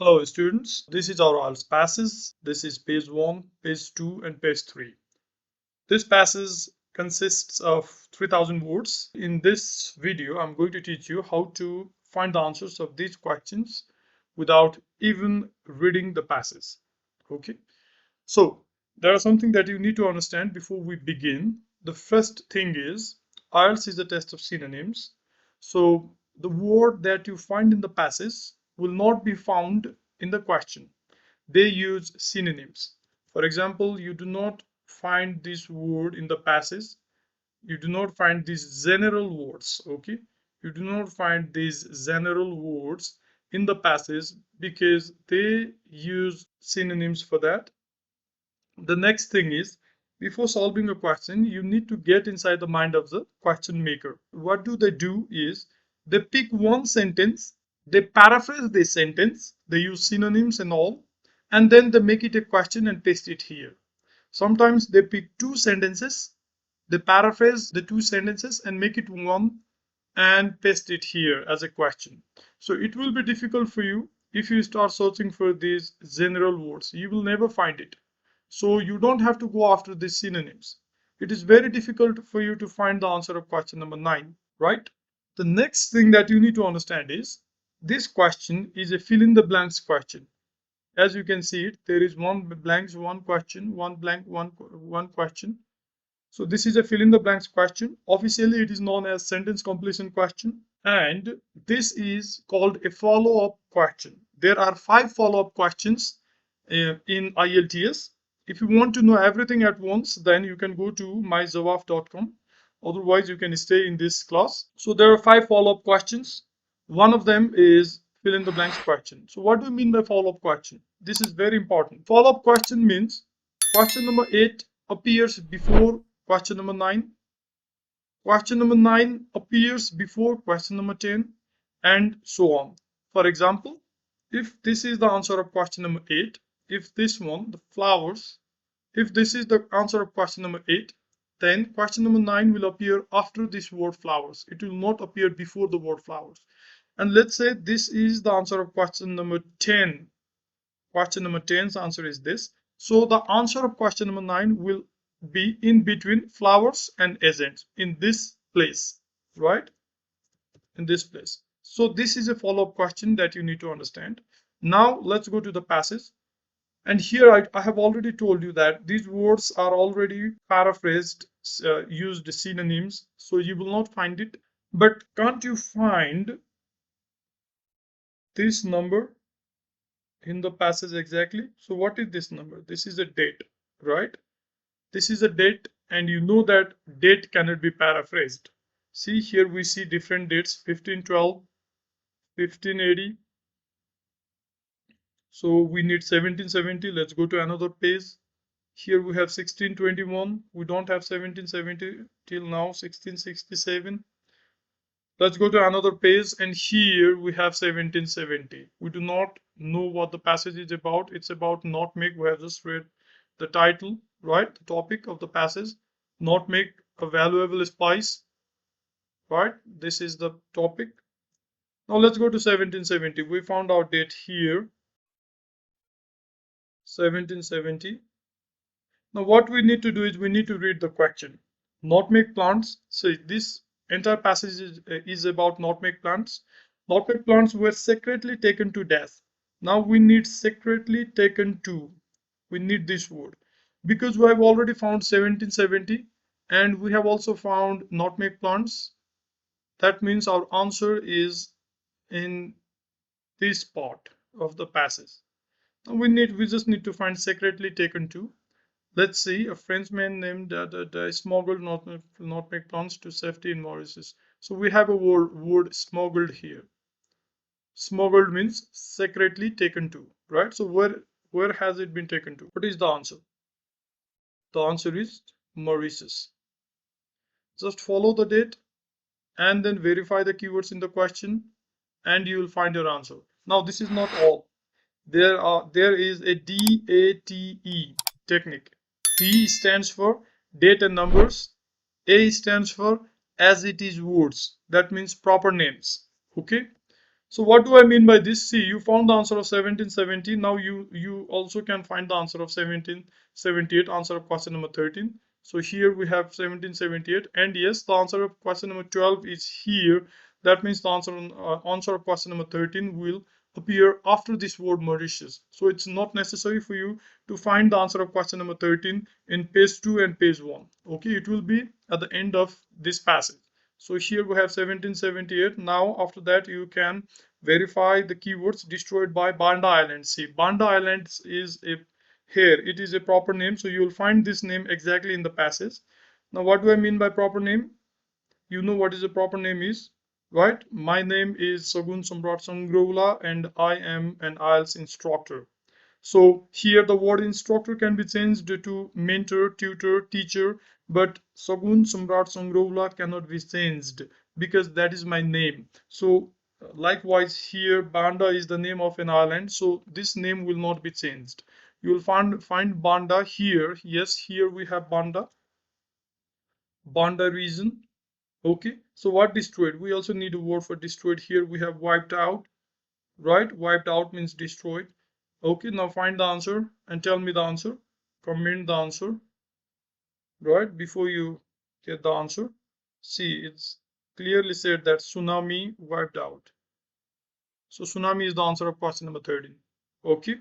Hello students, this is our IELTS Passages. This is page 1, page 2 and page 3. This passage consists of 3000 words. In this video, I'm going to teach you how to find the answers of these questions without even reading the passage. Okay, so there are something that you need to understand before we begin. The first thing is IELTS is a test of synonyms. So the word that you find in the passage will not be found in the question. They use synonyms. For example, you do not find this word in the passage. You do not find these general words. Okay, you do not find these general words in the passage because they use synonyms for that. The next thing is, before solving a question, you need to get inside the mind of the question maker. What do? Is they pick one sentence, they paraphrase this sentence, they use synonyms and all, and then they make it a question and paste it here. Sometimes they pick two sentences, they paraphrase the two sentences and make it one and paste it here as a question. So it will be difficult for you if you start searching for these general words. You will never find it. So you don't have to go after these synonyms. It is very difficult for you to find the answer of question number 9, right? The next thing that you need to understand is this question is a fill in the blanks question. As you can see it, there is one blanks, one question, one blank, one question. So this is a fill in the blanks question. Officially, it is known as sentence completion question. And this is called a follow-up question. There are 5 follow-up questions in IELTS. If you want to know everything at once, then you can go to myjawaf.com. Otherwise, you can stay in this class. So there are 5 follow-up questions. One of them is fill in the blanks question. So what do you mean by follow-up question? This is very important. Follow-up question means question number 8 appears before question number 9. Question number 9 appears before question number 10, and so on. For example, if this is the answer of question number 8, if this one, the flowers, if this is the answer of question number 8, then question number 9 will appear after this word flowers. It will not appear before the word flowers. And let's say this is the answer of question number 10. Question number 10's answer is this. So the answer of question number 9 will be in between flowers and agents in this place, right? In this place. So this is a follow-up question that you need to understand. Now let's go to the passage. And here I have already told you that these words are already paraphrased, used synonyms, so you will not find it. But can't you find this number in the passage exactly? So what is this number? This is a date, right? This is a date, and you know that date cannot be paraphrased. See, here we see different dates: 1512, 1580. So we need 1770. Let's go to another page. Here we have 1621. We don't have 1770 till now. 1667. Let's go to another page, and here we have 1770. We do not know what the passage is about. It's about nutmeg. We have just read the title, right? The topic of the passage, nutmeg, a valuable spice, right? This is the topic. Now let's go to 1770. We found our date here, 1770. Now what we need to do is we need to read the question. Nutmeg plants. So this entire passage is about nutmeg plants. Nutmeg plants were secretly taken to death. Now we need secretly taken to. We need this word because we have already found 1770 and we have also found nutmeg plants. That means our answer is in this part of the passage. Now we just need to find secretly taken to. Let's see, a Frenchman named smuggled nutmeg plants to safety in Mauritius. So we have a word smuggled here. Smuggled means secretly taken to, right? So where has it been taken to? What is the answer? The answer is Mauritius. Just follow the date and then verify the keywords in the question and you will find your answer. Now this is not all. There is a DATE technique. D stands for date and numbers. A stands for as it is words. That means proper names. Okay. So what do I mean by this? See, you found the answer of 1770. Now you also can find the answer of 1778, answer of question number 13. So here we have 1778, and yes, the answer of question number 12 is here. That means the answer of question number 13 will appear after this word Mauritius. So it's not necessary for you to find the answer of question number 13 in page 2 and page 1. Okay, it will be at the end of this passage. So here we have 1778. Now after that you can verify the keywords destroyed by Banda Island. See, Banda Islands is a here it is a proper name, so you will find this name exactly in the passage. Now what do I mean by proper name? You know what is a proper name is, right? My name is Sagun Samrat Sangrola and I am an IELTS instructor. So here the word instructor can be changed to mentor, tutor, teacher, but Sagun Samrat Sangrola cannot be changed because that is my name. So likewise here Banda is the name of an island, so this name will not be changed. You will find Banda here. Yes, here we have Banda region. Okay, so what destroyed? We also need a word for destroyed. Here we have wiped out, right? Wiped out means destroyed. Okay, now find the answer and tell me the answer. Comment the answer, right? Before you get the answer. See, it's clearly said that tsunami wiped out. So tsunami is the answer of question number 13. Okay,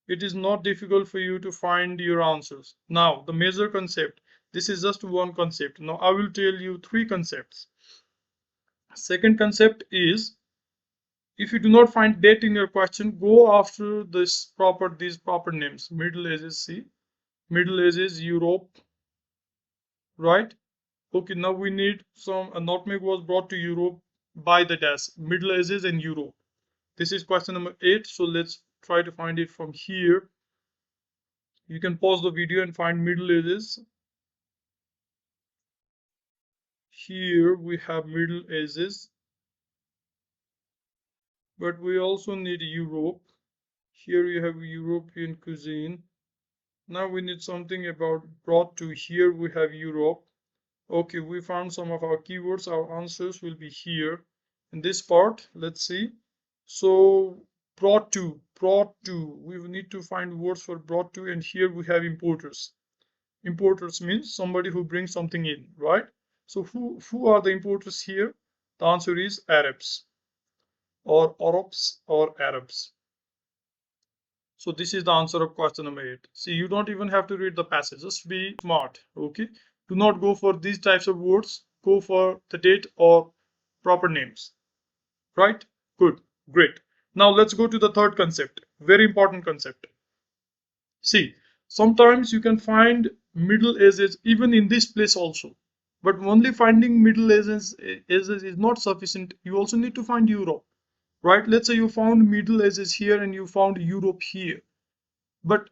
it is not difficult for you to find your answers. Now, the major concept. This is just one concept. Now, I will tell you three concepts. Second concept is, if you do not find date in your question, go after these proper names. Middle Ages, see, Middle Ages, Europe, right? Okay, now we need some. A nutmeg was brought to Europe by the dash. Middle Ages and Europe. This is question number 8. So let's try to find it from here. You can pause the video and find Middle Ages. Here we have Middle Ages, but we also need Europe. Here you have European cuisine. Now we need something about brought to. Here we have Europe. Okay, we found some of our keywords. Our answers will be here in this part. Let's see. So brought to. We need to find words for brought to, and here we have importers. Importers means somebody who brings something in, right? So who are the importers here? The answer is Arabs or Arabs or Arabs. So this is the answer of question number 8. See, you don't even have to read the passage. Just be smart, okay? Do not go for these types of words. Go for the date or proper names, right? Good, great. Now let's go to the third concept. Very important concept. See, sometimes you can find Middle Ages even in this place also. But only finding Middle Ages is not sufficient. You also need to find Europe, right? Let's say you found Middle Ages here and you found Europe here. But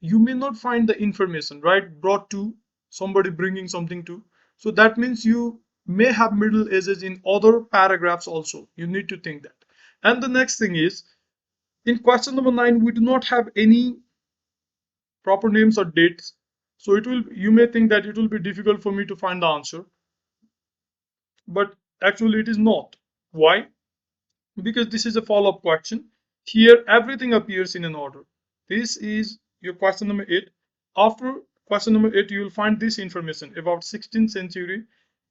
you may not find the information, right? Brought to, somebody bringing something to. So that means you may have Middle Ages in other paragraphs also. You need to think that. And the next thing is, in question number 9, we do not have any proper names or dates. So you may think that it will be difficult for me to find the answer. But actually it is not. Why? Because this is a follow-up question. Here everything appears in an order. This is your question number 8. After question number 8, you will find this information about 16th century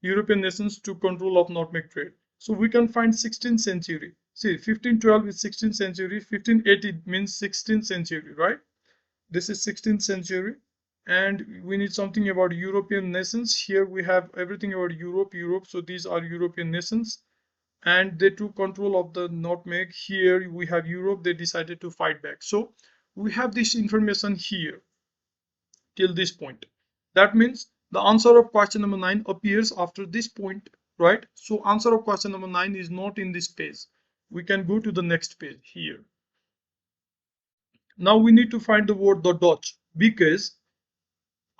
European nations took control of nutmeg trade. So we can find 16th century. See, 1512 is 16th century, 1580 means 16th century, right? This is 16th century. And we need something about European nations. Here we have everything about Europe. So these are European nations. And they took control of the nutmeg. Here we have Europe. They decided to fight back. So we have this information here till this point. That means the answer of question number 9 appears after this point, right? So answer of question number 9 is not in this page. We can go to the next page here. Now we need to find the word the Dutch, because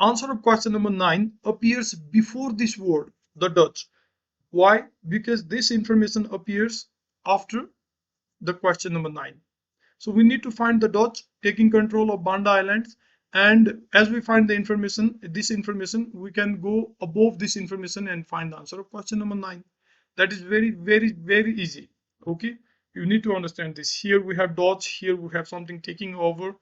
answer of question number 9 appears before this word the Dutch. Why? Because this information appears after the question number 9. So we need to find the Dutch taking control of Banda Islands, and as we find the information, this information, we can go above this information and find the answer of question number 9. That is very, very, very easy. Okay, you need to understand this. Here we have dots, here we have something taking over.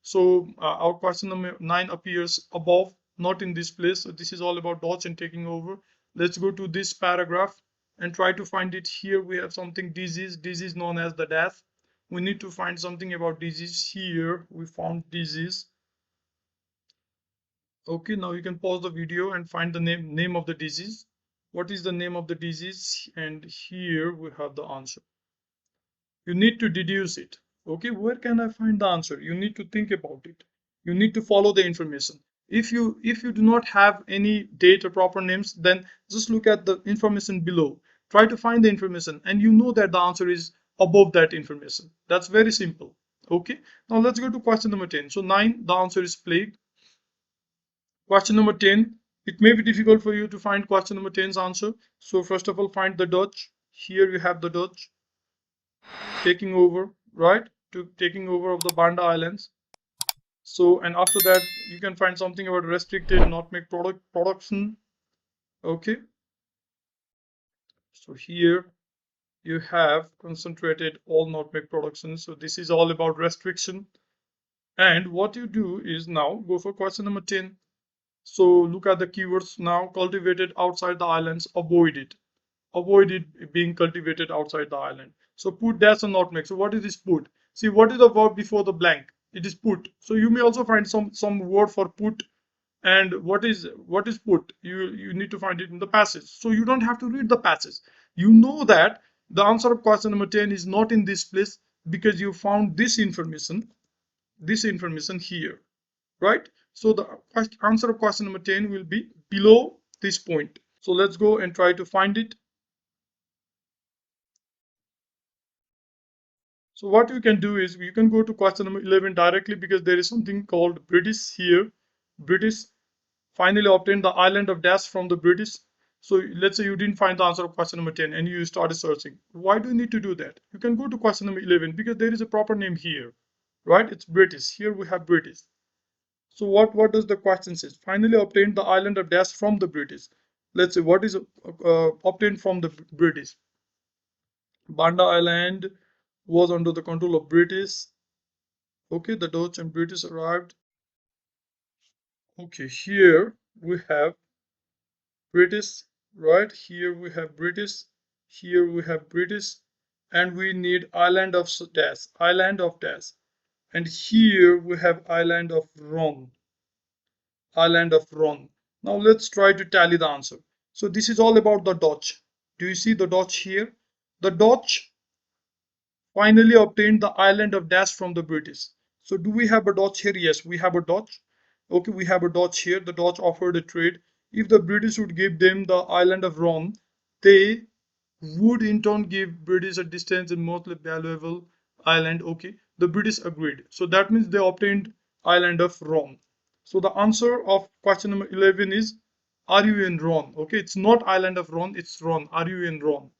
So our question number 9 appears above, not in this place. So this is all about dots and taking over. Let's go to this paragraph and try to find it. Here we have something disease. Disease known as the death. We need to find something about disease. Here we found disease. Okay, now you can pause the video and find the name of the disease. What is the name of the disease? And here we have the answer. You need to deduce it. Okay, where can I find the answer? You need to think about it. You need to follow the information. If you do not have any date or proper names, then just look at the information below. Try to find the information, and you know that the answer is above that information. That's very simple. Okay, now let's go to question number 10. So 9, the answer is plague. Question number 10, it may be difficult for you to find question number 10's answer. So first of all, find the Dutch. Here you have the Dutch taking over, right? To taking over of the Banda Islands. So, and after that, you can find something about restricted nutmeg production. Okay. So here you have concentrated all nutmeg production. So this is all about restriction. And what you do is now go for question number 10. So look at the keywords now. Cultivated outside the islands, avoid it. Avoid it being cultivated outside the island. So put dash and nutmeg. So what is this put? See, what is the verb before the blank? It is put. So you may also find some word for put. And what is put? You need to find it in the passage. So you don't have to read the passage. You know that the answer of question number 10 is not in this place because you found this information here, right? So the answer of question number 10 will be below this point. So let's go and try to find it. So what you can do is you can go to question number 11 directly because there is something called British here. British finally obtained the island of Dash from the British. So let's say you didn't find the answer of question number 10 and you started searching. Why do you need to do that? You can go to question number 11 because there is a proper name here, right? It's British. Here we have British. So what does the question say? Finally obtained the island of Dash from the British. Let's say what is obtained from the British. Banda Island was under the control of British. Okay, the Dutch and British arrived. Okay, here we have British, right? Here we have British. Here we have British. And we need island of Dash, island of Dash. And here we have island of Ron, island of Ron. Now let's try to tally the answer. So this is all about the Dutch. Do you see the Dutch here? The Dutch finally obtained the island of Dash from the British. So do we have a Dutch here? Yes, we have a Dutch. Okay, we have a Dutch here. The Dutch offered a trade. If the British would give them the island of Ron, they would in turn give British a distant and most valuable island. Okay, the British agreed. So that means they obtained island of Ron. So the answer of question number 11 is, are you in Ron? Okay, it's not island of Ron, it's Ron. Are you in Ron?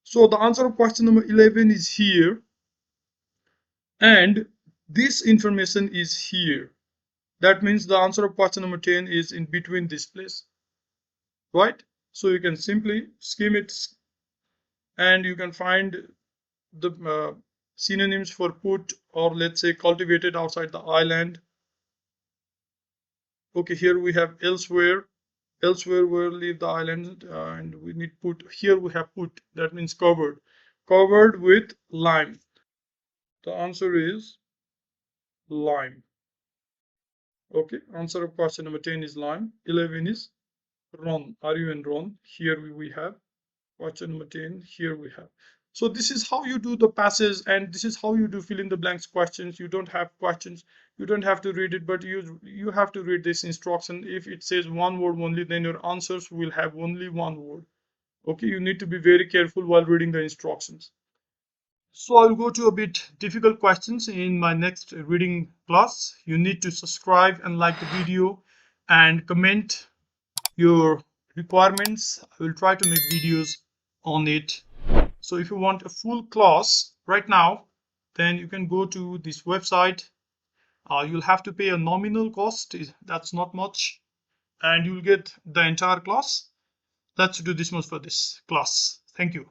So the answer of question number 11 is here, and this information is here. That means the answer of question number 10 is in between this place, right? So you can simply skim it and you can find the synonyms for put, or let's say cultivated outside the island. Okay, here we have elsewhere. Elsewhere will leave the island, and we need put. Here we have put, that means covered. Covered with lime. The answer is lime. Okay, answer of question number 10 is lime. 11 is Ron. Are you in Ron? Here we have question number 10. Here we have. So this is how you do the passage, and this is how you do fill in the blanks questions. You don't have questions. You don't have to read it, but you have to read this instruction. If it says one word only, then your answers will have only one word. Okay, you need to be very careful while reading the instructions. So I'll go to a bit difficult questions in my next reading class. You need to subscribe and like the video and comment your requirements. I will try to make videos on it. So if you want a full class right now, then you can go to this website. You'll have to pay a nominal cost. That's not much. And you'll get the entire class. Let's do this much for this class. Thank you.